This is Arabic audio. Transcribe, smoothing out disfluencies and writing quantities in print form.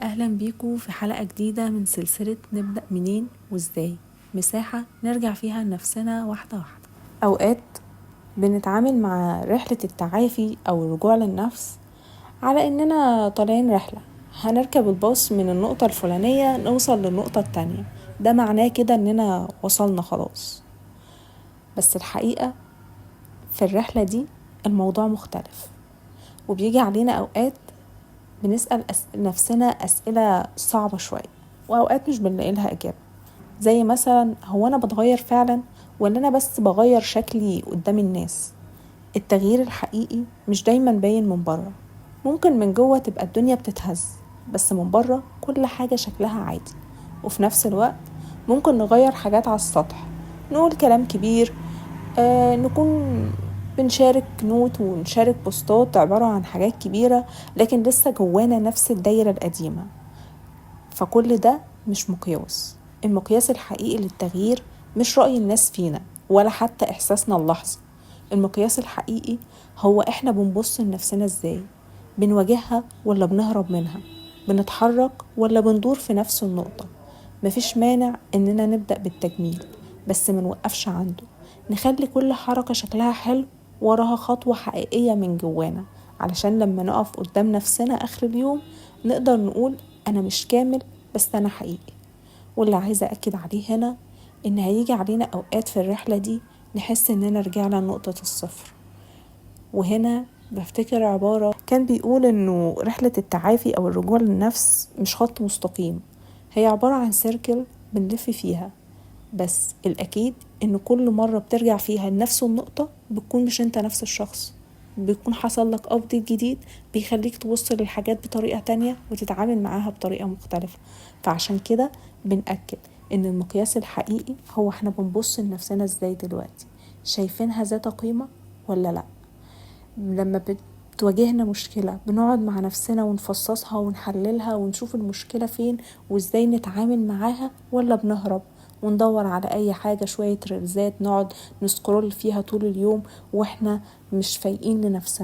أهلا بيكم في حلقة جديدة من سلسلة نبدأ منين وإزاي، مساحة نرجع فيها لنفسنا واحدة واحدة. أوقات بنتعامل مع رحلة التعافي أو الرجوع للنفس على إننا طالعين رحلة، هنركب الباص من النقطة الفلانية نوصل للنقطة التانية، ده معناه كده إننا وصلنا خلاص. بس الحقيقة في الرحلة دي الموضوع مختلف، وبيجي علينا أوقات بنسأل نفسنا أسئلة صعبة شوية، وأوقات مش بنلاقي لها إجابة، زي مثلا هو أنا بتغير فعلا ولا أنا بس بغير شكلي قدام الناس؟ التغيير الحقيقي مش دايما باين من بره، ممكن من جوه تبقى الدنيا بتتهز، بس من بره كل حاجة شكلها عادي. وفي نفس الوقت ممكن نغير حاجات على السطح، نقول كلام كبير، نكون بنشارك نوت ونشارك بوستات عبارة عن حاجات كبيرة، لكن لسه جوانا نفس الدايرة القديمة. فكل ده مش مقياس. المقياس الحقيقي للتغيير مش رأي الناس فينا ولا حتى إحساسنا اللحظة. المقياس الحقيقي هو إحنا بنبص لنفسنا إزاي، بنواجهها ولا بنهرب منها، بنتحرك ولا بندور في نفس النقطة. مفيش مانع إننا نبدأ بالتجميل، بس منوقفش عنده، نخلي كل حركة شكلها حلو وراها خطوة حقيقية من جوانا، علشان لما نقف قدام نفسنا آخر اليوم نقدر نقول أنا مش كامل بس أنا حقيقي. واللي عايزة أكد عليه هنا إن هيجي علينا أوقات في الرحلة دي نحس إننا رجعنا لنقطة الصفر. وهنا بفتكر عبارة كان بيقول إنه رحلة التعافي أو الرجوع للنفس مش خط مستقيم، هي عبارة عن سيركل بنلف فيها، بس الأكيد إن كل مرة بترجع فيها لنفس النقطة بتكون مش أنت نفس الشخص، بيكون حصل لك أبديت جديد بيخليك تبص للحاجات بطريقة تانية وتتعامل معاها بطريقة مختلفة. فعشان كده بنأكد إن المقياس الحقيقي هو إحنا بنبص لنفسنا إزاي دلوقتي، شايفينها ذات قيمة ولا لأ. لما بتواجهنا مشكلة بنقعد مع نفسنا ونفصصها ونحللها ونشوف المشكلة فين وإزاي نتعامل معاها، ولا بنهرب وندور على أي حاجة، شوية ريلزات نقعد نسكرول فيها طول اليوم وإحنا مش فايقين لنفسنا.